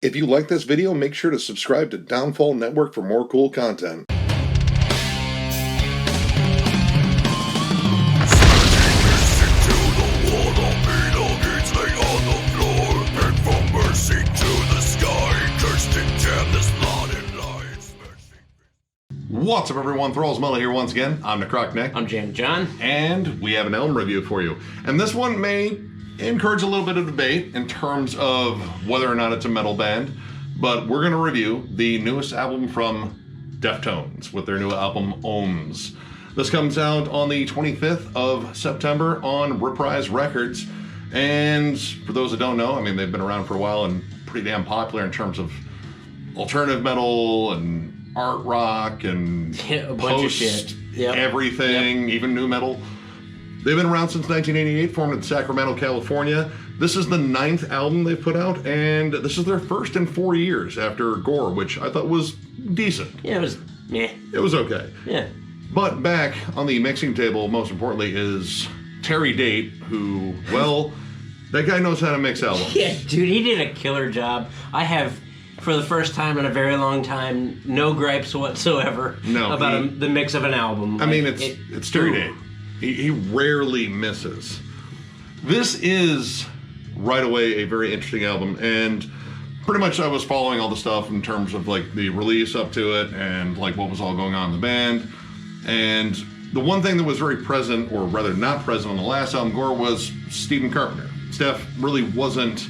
If you like this video, make sure to subscribe to Downfall Network for more cool content. What's up, everyone? Thralls here once again. I'm Necrotic. I'm John. And we have an album review for you. And this one may encourage a little bit of debate in terms of whether or not it's a metal band, but we're going to review the newest album from Deftones with their new album, Ohms. This comes out on the 25th of September on Reprise Records. And for those that don't know, I mean, they've been around for a while and pretty damn popular in terms of alternative metal and art rock and a bunch of shit. Yep. Everything, even new metal. They've been around since 1988, formed in Sacramento, California. This is the 9th album they've put out, and this is their first in 4 years after Gore, which I thought was decent. Yeah, it was meh. It was okay. Yeah. But back on the mixing table, most importantly, is Terry Date, who, well, that guy knows how to mix albums. Yeah, dude, he did a killer job. I have, for the first time in a very long time, no gripes whatsoever about the mix of an album. I mean, it's Terry Date. He rarely misses. This is, right away, a very interesting album, and pretty much I was following all the stuff in terms of, like, the release up to it and, like, what was all going on in the band. And the one thing that was very present, or rather not present on the last album, Gore, was Stephen Carpenter. Steph really wasn't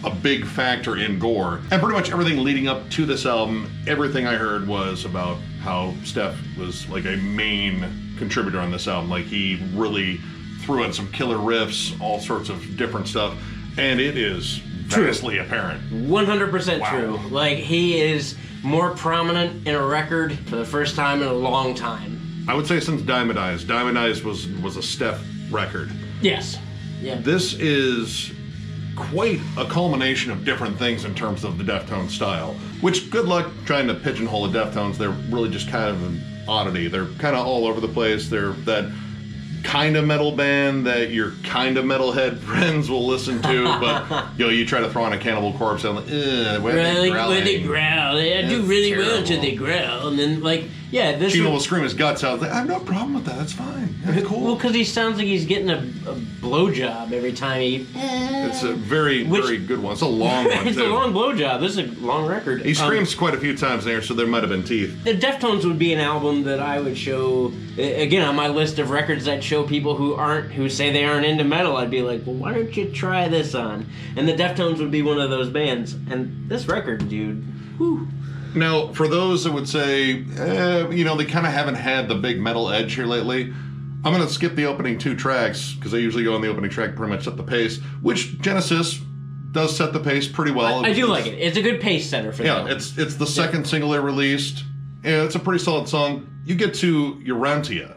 a big factor in Gore. And pretty much everything leading up to this album, everything I heard was about how Steph was like a main contributor on this album. Like, he really threw in some killer riffs, all sorts of different stuff, and it is vastly apparent. 100% true. Like, he is more prominent in a record for the first time in a long time. I would say since Diamond Eyes. Diamond Eyes was a Steph record. Yes. Yeah. This is quite a culmination of different things in terms of the Deftones style, which, good luck trying to pigeonhole the Deftones. They're really just kind of an oddity. They're kind of all over the place. They're that kind of metal band that your kind of metalhead friends will listen to, but you try to throw on a Cannibal Corpse and where they growl. They do really well until they growl, and then this Chino will scream his guts out. I have no problem with that. That's fine. That's cool. Well, because he sounds like he's getting a blowjob every time he. It's a very good one. It's a long one. It's a long blowjob. This is a long record. He screams quite a few times there, so there might have been teeth. The Deftones would be an album that I would show again on my list of records that show people who say they aren't into metal. I'd be like, well, why don't you try this on? And the Deftones would be one of those bands. And this record, dude, whew. Now, for those that would say, they kind of haven't had the big metal edge here lately, I'm going to skip the opening 2 tracks, because I usually go on the opening track pretty much set the pace, which Genesis does set the pace pretty well. I do like it. It's a good pace setter for them. Yeah, it's the second single they released. Yeah, it's a pretty solid song. You get to Urantia,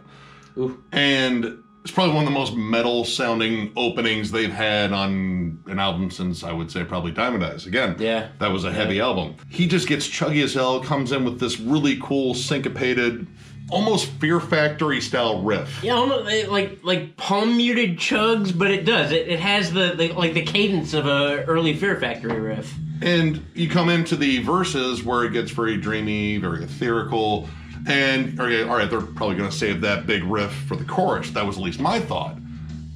and it's probably one of the most metal-sounding openings they've had on an album since, I would say, probably Diamond Eyes. Again, that was a heavy album. He just gets chuggy as hell, comes in with this really cool, syncopated, almost Fear Factory-style riff. Yeah, almost like palm-muted chugs, but it does. It has the cadence of a early Fear Factory riff. And you come into the verses where it gets very dreamy, very ethereal. And, all right, they're probably going to save that big riff for the chorus. That was at least my thought.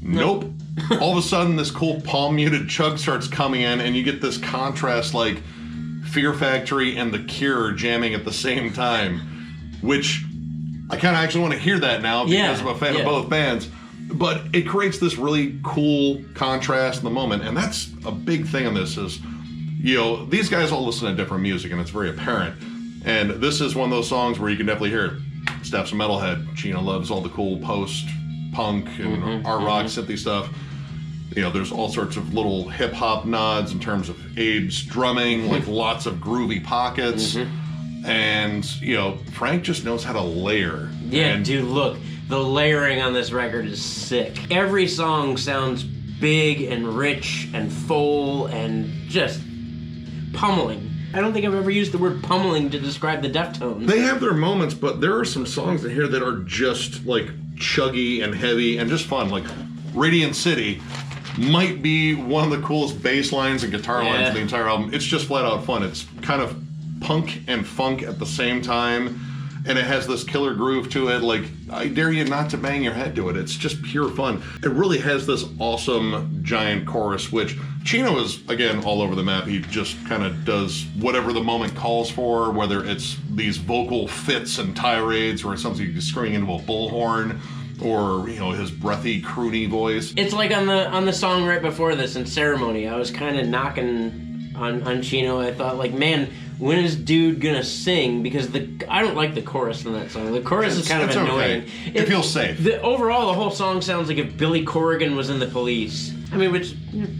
Nope. All of a sudden, this cool palm-muted chug starts coming in, and you get this contrast like Fear Factory and The Cure jamming at the same time, which I kind of actually want to hear that now because I'm a fan of both bands. But it creates this really cool contrast in the moment, and that's a big thing on this is, these guys all listen to different music, and it's very apparent. And this is one of those songs where you can definitely hear it. Steph's a metalhead. Chino loves all the cool post-punk and art rock, synthy stuff. There's all sorts of little hip-hop nods in terms of Abe's drumming, like lots of groovy pockets. And, Frank just knows how to layer. Yeah, dude, look. The layering on this record is sick. Every song sounds big and rich and full and just pummeling. I don't think I've ever used the word pummeling to describe the Deftones. They have their moments, but there are some songs in here that are just, like, chuggy and heavy and just fun. Like, Radiant City, might be one of the coolest bass lines and guitar lines in the entire album. It's just flat out fun. It's kind of punk and funk at the same time, and it has this killer groove to it. Like, I dare you not to bang your head to it. It's just pure fun. It really has this awesome giant chorus, which Chino is, again, all over the map. He just kind of does whatever the moment calls for, whether it's these vocal fits and tirades, or it's something screaming into a bullhorn, or, you know, his breathy, croony voice. It's like on the song right before this, in Ceremony, I was kind of knocking on Chino. I thought, like, man, when is dude gonna sing? Because I don't like the chorus in that song. The chorus is kind of annoying. Okay. It feels safe. Overall, the whole song sounds like if Billy Corrigan was in the Police. I mean, which,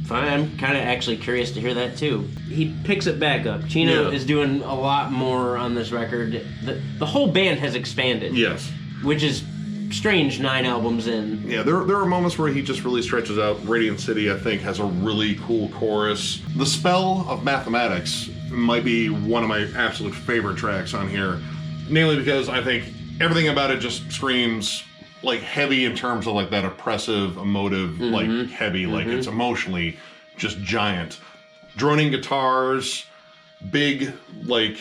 fine, I'm kind of actually curious to hear that too. He picks it back up. Chino is doing a lot more on this record. The whole band has expanded. Yes. Which is strange 9 albums in. Yeah, there are moments where he just really stretches out. Radiant City, I think, has a really cool chorus. The Spell of Mathematics might be one of my absolute favorite tracks on here, namely because I think everything about it just screams like heavy in terms of like that oppressive, emotive, like heavy, like it's emotionally just giant. Droning guitars, big like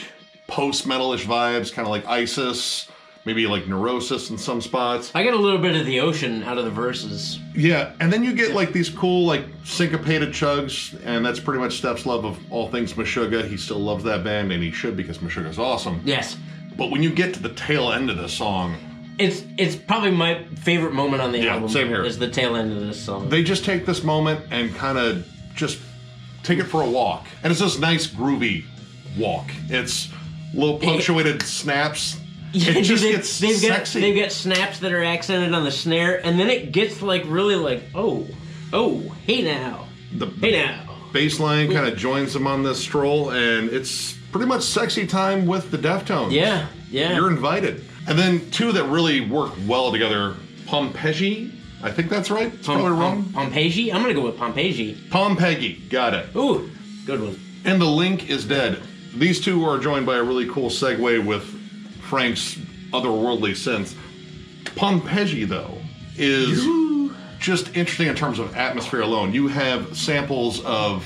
post-metalish vibes, kind of like Isis, maybe like Neurosis in some spots. I get a little bit of the Ocean out of the verses. Yeah, and then you get like these cool like syncopated chugs, and that's pretty much Steph's love of all things Meshuggah. He still loves that band, and he should, because Meshuggah's awesome. Yes. But when you get to the tail end of this song, it's probably my favorite moment on the album. Same here. Is the tail end of this song. They just take this moment and kind of just take it for a walk, and it's this nice groovy walk. It's little punctuated snaps. It just gets sexy. They've got snaps that are accented on the snare, and then it gets like really like, oh, hey now. Hey now. Bass line kind of joins them on this stroll, and it's pretty much sexy time with the Deftones. Yeah. You're invited. And then two that really work well together, Pompeii. I think that's right. It's probably wrong. Pompeii? I'm going to go with Pompeii. Pompeii. Got it. Ooh, good one. And The Link is Dead. These two are joined by a really cool segue with Frank's otherworldly synth. Pompeii, though, is just interesting in terms of atmosphere alone. You have samples of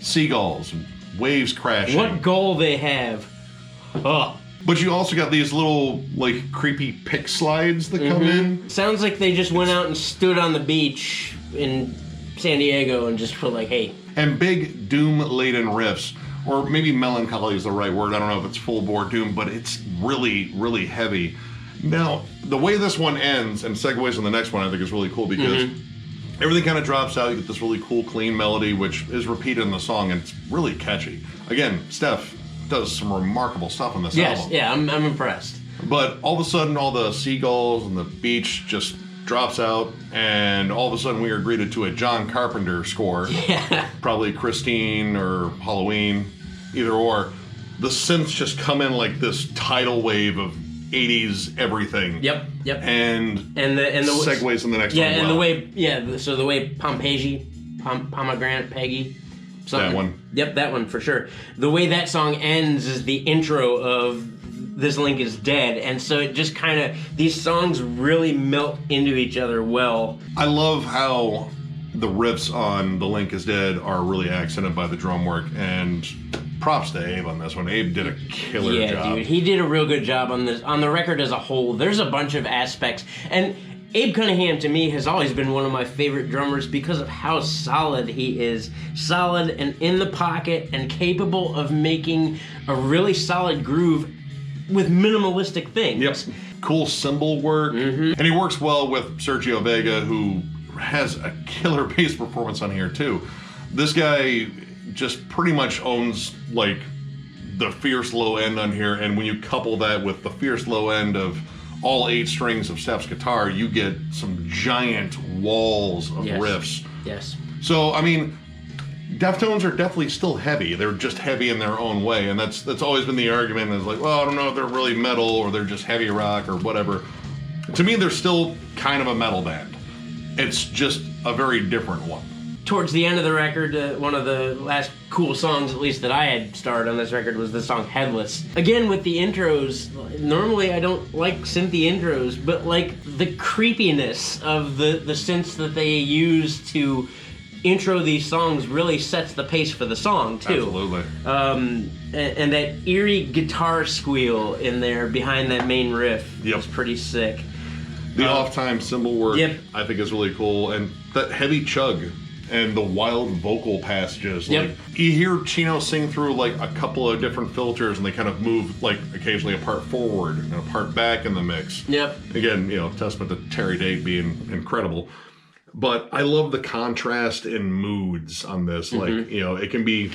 seagulls and waves crashing. What goal they have. But you also got these little, like, creepy pick slides that come in. Sounds like they just went out and stood on the beach in San Diego and just put like, hey. And big doom-laden riffs. Or maybe melancholy is the right word. I don't know if it's full-bore doom, but it's really, really heavy. Now, the way this one ends and segues in the next one, I think is really cool because everything kind of drops out. You get this really cool, clean melody, which is repeated in the song, and it's really catchy. Again, Steph does some remarkable stuff on this album. Yeah, I'm impressed. But all of a sudden, all the seagulls and the beach just drops out, and all of a sudden we are greeted to a John Carpenter score. Yeah. Probably Christine or Halloween, either or. The synths just come in like this tidal wave of 80s everything. Yep. And the segues in the next one. Yeah, and the way, so the way Pompeii, Pomegranate Peggy. Something. That one. Yep, that one for sure. The way that song ends is the intro of This Link is Dead, and so it just kind of, these songs really melt into each other well. I love how the riffs on The Link is Dead are really accented by the drum work, and props to Abe on this one. Abe did a killer job. Yeah, dude, he did a real good job on this. On the record as a whole, there's a bunch of aspects, and Abe Cunningham, to me, has always been one of my favorite drummers because of how solid he is. Solid and in the pocket and capable of making a really solid groove with minimalistic things. Yep. Cool cymbal work. And he works well with Sergio Vega, who has a killer bass performance on here, too. This guy just pretty much owns, like, the fierce low end on here, and when you couple that with the fierce low end of all 8 strings of Steph's guitar, you get some giant walls of riffs. Yes. So, I mean, Deftones are definitely still heavy. They're just heavy in their own way, and that's always been the argument, is like, well, I don't know if they're really metal or they're just heavy rock or whatever. To me, they're still kind of a metal band. It's just a very different one. Towards the end of the record, one of the last cool songs, at least that I had starred on this record, was the song Headless. Again, with the intros, normally I don't like synthy intros, but like the creepiness of the synths that they use to intro these songs really sets the pace for the song too. Absolutely. And that eerie guitar squeal in there behind that main riff is pretty sick. The off-time cymbal work, I think, is really cool, and that heavy chug and the wild vocal passages. Like, you hear Chino sing through like a couple of different filters, and they kind of move like occasionally a part forward and a part back in the mix. Again, testament to Terry Date being incredible. But I love the contrast in moods on this. Like, it can be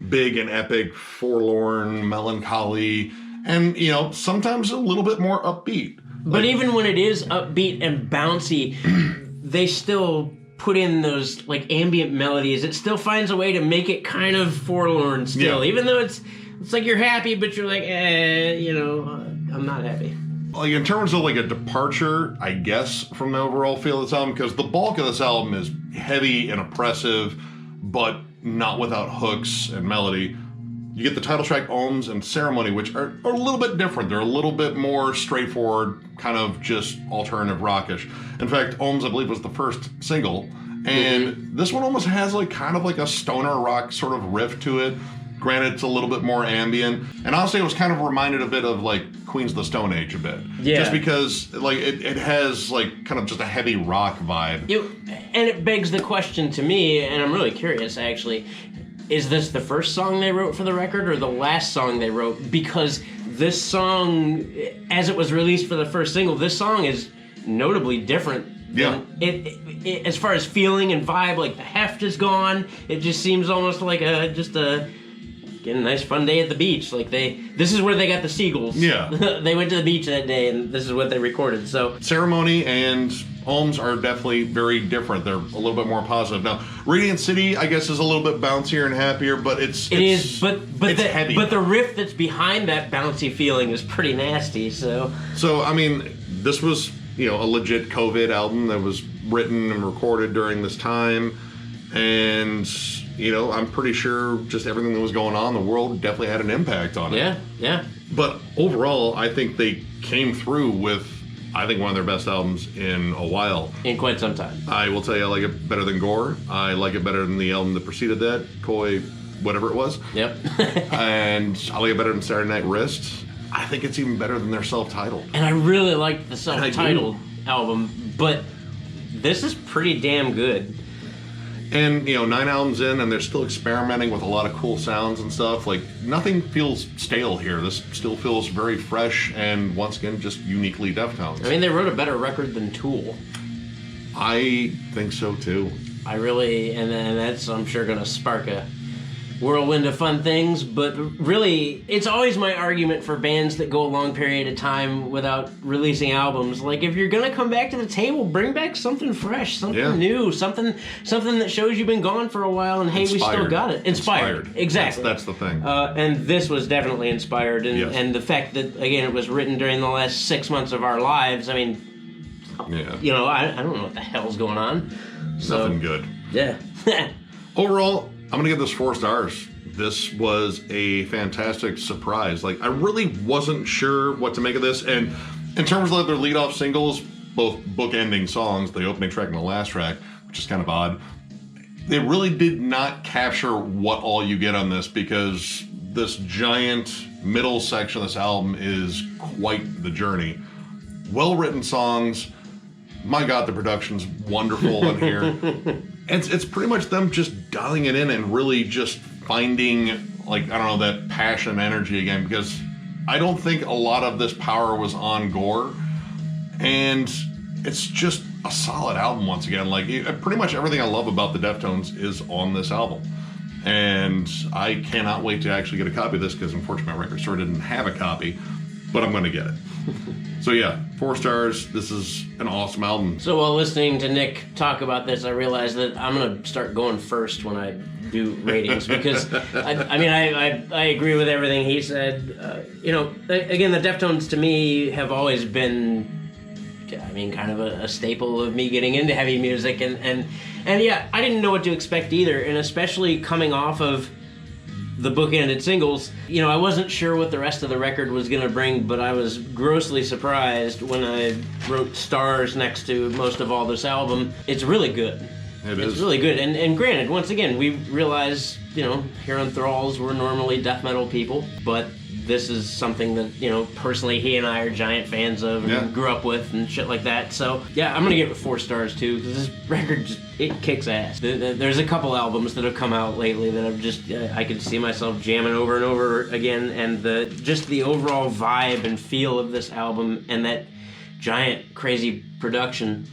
big and epic, forlorn, melancholy, and, sometimes a little bit more upbeat. But even when it is upbeat and bouncy, they still put in those like ambient melodies. It still finds a way to make it kind of forlorn still, even though it's like you're happy, but you're like, I'm not happy. Like, in terms of like a departure, I guess, from the overall feel of this album, because the bulk of this album is heavy and oppressive, but not without hooks and melody. You get the title track Ohms and Ceremony, which are a little bit different. They're a little bit more straightforward, kind of just alternative rockish. In fact, Ohms, I believe, was the first single, and this one almost has like kind of like a stoner rock sort of riff to it. Granted, it's a little bit more ambient, and honestly, it was kind of reminded a bit of like Queens of the Stone Age a bit. Just because like it has like kind of just a heavy rock vibe. And it begs the question to me, and I'm really curious actually. Is this the first song they wrote for the record or the last song they wrote? Because this song, as it was released for the first single, this song is notably different. It as far as feeling and vibe, like the heft is gone. It just seems almost like getting a nice fun day at the beach. Like this is where they got the seagulls. They went to the beach that day and this is what they recorded. So Ceremony and Ohms are definitely very different. They're a little bit more positive. Now, Radiant City, I guess, is a little bit bouncier and happier, but it's heavy. But the riff that's behind that bouncy feeling is pretty nasty. So I mean, this was a legit COVID album that was written and recorded during this time, and I'm pretty sure just everything that was going on in the world definitely had an impact on it. Yeah. But overall, I think they came through with, I think, one of their best albums in a while. In quite some time. I will tell you, I like it better than Gore. I like it better than the album that preceded that, Koi, whatever it was. And I like it better than Saturday Night Wrist. I think it's even better than their self-titled. And I really liked the self-titled album, but this is pretty damn good. And, 9 albums in, and they're still experimenting with a lot of cool sounds and stuff. Like, nothing feels stale here. This still feels very fresh and, once again, just uniquely Deftones. I mean, they wrote a better record than Tool. I think so, too. I really, and that's, I'm sure, going to spark a whirlwind of fun things, but really, it's always my argument for bands that go a long period of time without releasing albums. Like, if you're gonna come back to the table, bring back something fresh, something new, something that shows you've been gone for a while, and hey, we still got it. Inspired. Exactly. That's the thing. And this was definitely inspired, and the fact that, again, it was written during the last 6 months of our lives, I mean, I don't know what the hell's going on. Nothing good. Yeah. Overall, I'm gonna give this 4 stars. This was a fantastic surprise. Like, I really wasn't sure what to make of this, and in terms of their lead-off singles, both bookending songs, the opening track and the last track, which is kind of odd, they really did not capture what all you get on this, because this giant middle section of this album is quite the journey. Well-written songs. My God, the production's wonderful in here. It's pretty much them just dialing it in and really just finding, like, I don't know, that passion and energy again, because I don't think a lot of this power was on Gore, and it's just a solid album once again. Like, pretty much everything I love about the Deftones is on this album, and I cannot wait to actually get a copy of this, because unfortunately my record store didn't have a copy, but I'm going to get it. So yeah, 4 stars. This is an awesome album. So while listening to Nick talk about this, I realized that I'm going to start going first when I do ratings, because I agree with everything he said. Again, the Deftones to me have always been, kind of a staple of me getting into heavy music, and yeah, I didn't know what to expect either, and especially coming off of the bookended singles, I wasn't sure what the rest of the record was going to bring, but I was grossly surprised when I wrote stars next to most of all this album. It's really good. It's really good. And granted, once again, we realize, here on Thralls, we're normally death metal people, but this is something that, personally he and I are giant fans of and grew up with and shit like that. So, yeah, I'm going to give it 4 stars too, because this record, it kicks ass. There's a couple albums that have come out lately that I've just, I could see myself jamming over and over again, and the overall vibe and feel of this album and that giant, crazy production.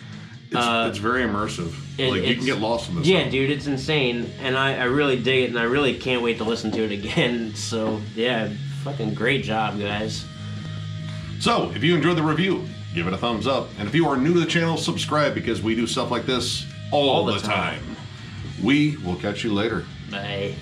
It's very immersive. You can get lost in this. Yeah, dude, it's insane, and I really dig it, and I really can't wait to listen to it again. So, yeah, fucking great job, guys. So, if you enjoyed the review, give it a thumbs up. And if you are new to the channel, subscribe, because we do stuff like this all the time. We will catch you later. Bye.